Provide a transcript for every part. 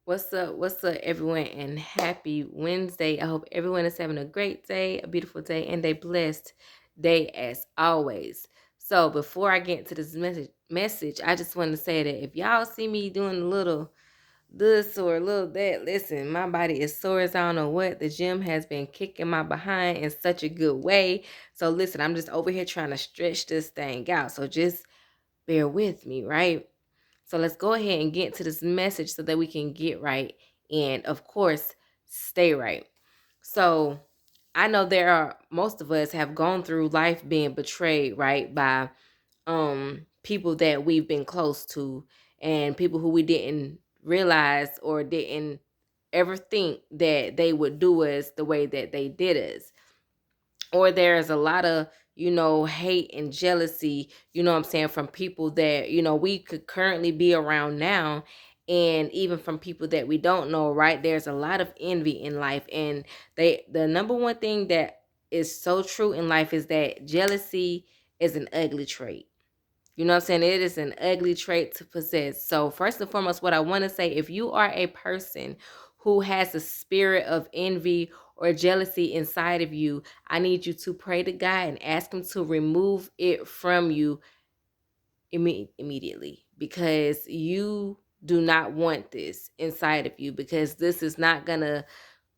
What's up, everyone, and happy Wednesday. I hope everyone is having a great day, a beautiful day, and a blessed day as always. So before I get into this message, I just want to say that if y'all see me doing a little this or a little that, listen, my body is sore as I don't know what. The gym has been kicking my behind in such a good way. So listen, I'm just over here trying to stretch this thing out. So just bear with me, right? So let's go ahead and get to this message so that we can get right and, of course, stay right. So I know most of us have gone through life being betrayed, right, by people that we've been close to and people who we didn't realize or didn't ever think that they would do us the way that they did us, or there's a lot of hate and jealousy, what I'm saying, from people that we could currently be around now, and even from people that we don't know, right? There's a lot of envy in life, and the number one thing that is so true in life is that jealousy is an ugly trait. You know what I'm saying? It is an ugly trait to possess. So, first and foremost, what I want to say, if you are a person who has a spirit of envy or jealousy inside of you, I need you to pray to God and ask Him to remove it from you immediately, because you do not want this inside of you, because this is not going to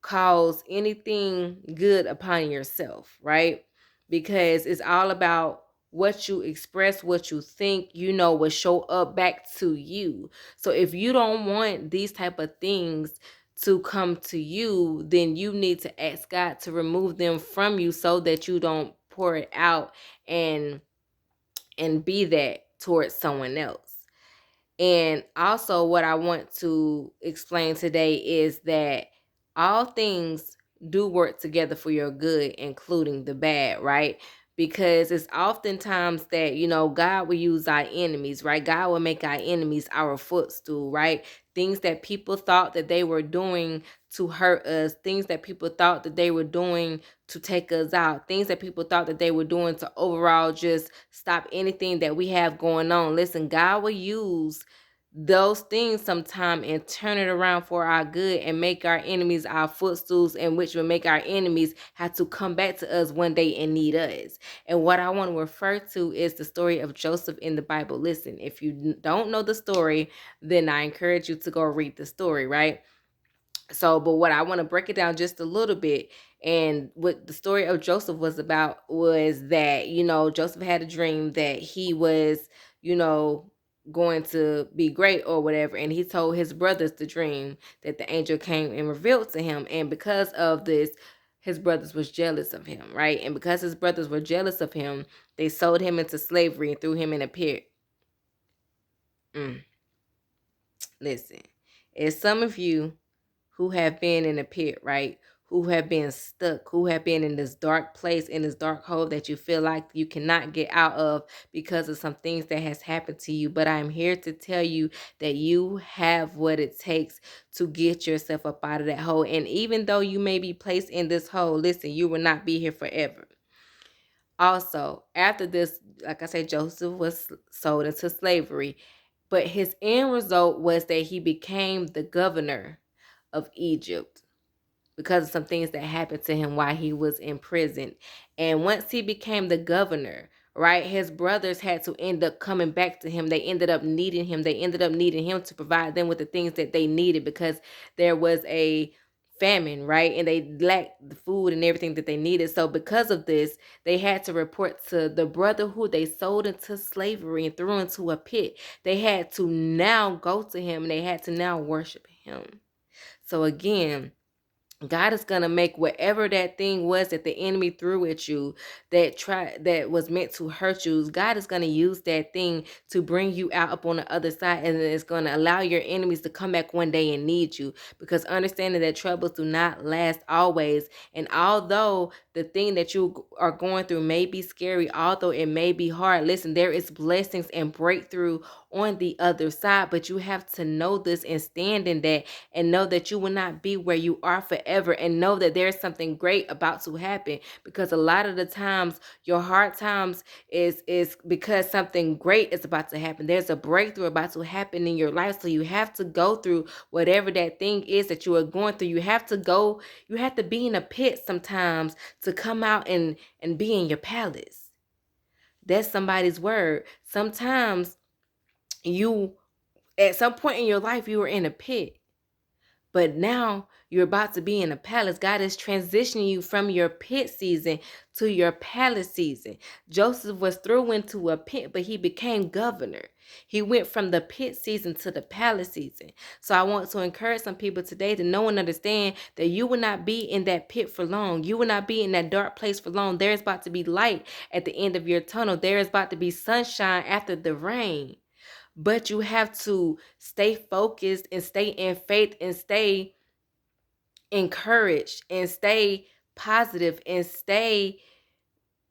cause anything good upon yourself, right? Because it's all about what you express, what you think, will show up back to you. So if you don't want these type of things to come to you, then you need to ask God to remove them from you so that you don't pour it out and be that towards someone else. And also, what I want to explain today is that all things do work together for your good, including the bad, right? Because it's oftentimes that, God will use our enemies, right? God will make our enemies our footstool, right? Things that people thought that they were doing to hurt us, things that people thought that they were doing to take us out, things that people thought that they were doing to overall just stop anything that we have going on. Listen, God will use those things sometime and turn it around for our good and make our enemies our footstools, and which will make our enemies have to come back to us one day and need us. And what I want to refer to is the story of Joseph in the Bible. Listen, if you don't know the story, then I encourage you to go read the story, right? So, but what I want to break it down just a little bit, and what the story of Joseph was about was that, Joseph had a dream that he was, you know, going to be great or whatever. And he told his brothers the dream that the angel came and revealed to him. And because of this, his brothers was jealous of him, right? And because his brothers were jealous of him, they sold him into slavery and threw him in a pit. Listen, as some of you who have been in a pit, right? Who have been stuck, who have been in this dark place, in this dark hole that you feel like you cannot get out of because of some things that has happened to you. But I'm here to tell you that you have what it takes to get yourself up out of that hole. And even though you may be placed in this hole, listen, you will not be here forever. Also, after this, like I said, Joseph was sold into slavery, but his end result was that he became the governor of Egypt because of some things that happened to him while he was in prison. And once he became the governor, right, his brothers had to end up coming back to him. They ended up needing him. They ended up needing him to provide them with the things that they needed, because there was a famine, right? And they lacked the food and everything that they needed. So because of this, they had to report to the brother who they sold into slavery and threw into a pit. They had to now go to him, and they had to now worship him. So again, God is gonna make whatever that thing was that the enemy threw at you, that was meant to hurt you. God is gonna use that thing to bring you out up on the other side, and it's gonna allow your enemies to come back one day and need you. Because understanding that troubles do not last always, and although the thing that you are going through may be scary, although it may be hard, listen, there is blessings and breakthrough on the other side. But you have to know this and stand in that, and know that you will not be where you are forever, and know that there's something great about to happen. Because a lot of the times your hard times is because something great is about to happen. There's a breakthrough about to happen in your life. So you have to go through whatever that thing is that you are going through. You have to be in a pit sometimes to come out and be in your palace. That's somebody's word. Sometimes you, at some point in your life, you were in a pit, but now you're about to be in a palace. God is transitioning you from your pit season to your palace season. Joseph was thrown into a pit, but he became governor. He went from the pit season to the palace season. So I want to encourage some people today to know and understand that you will not be in that pit for long. You will not be in that dark place for long. There is about to be light at the end of your tunnel. There is about to be sunshine after the rain. But you have to stay focused and stay in faith and stay encouraged and stay positive and stay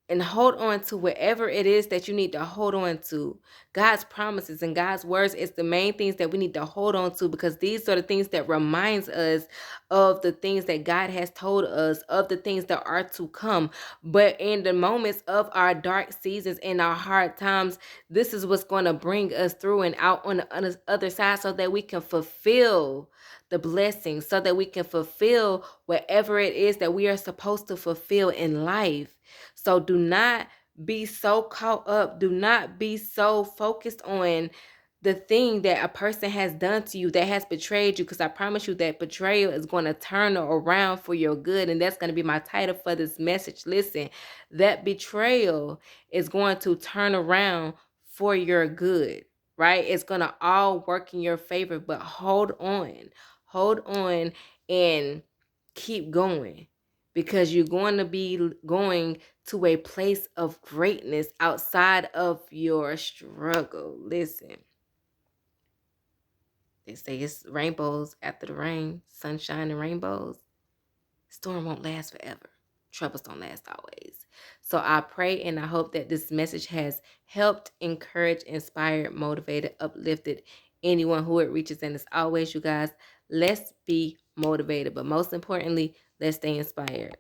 and hold on to whatever it is that you need to hold on to. God's promises and God's words is the main things that we need to hold on to, because these are the things that reminds us of the things that God has told us, of the things that are to come. But in the moments of our dark seasons and our hard times, this is what's going to bring us through and out on the other side, so that we can fulfill the blessings, so that we can fulfill whatever it is that we are supposed to fulfill in life. So do not be so caught up. Do not be so focused on the thing that a person has done to you, that has betrayed you, because I promise you that betrayal is going to turn around for your good. And that's going to be my title for this message. Listen, that betrayal is going to turn around for your good, right? It's going to all work in your favor, but hold on and keep going, because you're going to be going to a place of greatness outside of your struggle. Listen, they say it's rainbows after the rain, sunshine and rainbows. Storm won't last forever. Troubles don't last always. So I pray and I hope that this message has helped, encouraged, inspired, motivated, uplifted anyone who it reaches. And as always, you guys, let's be motivated. But most importantly, let's stay inspired.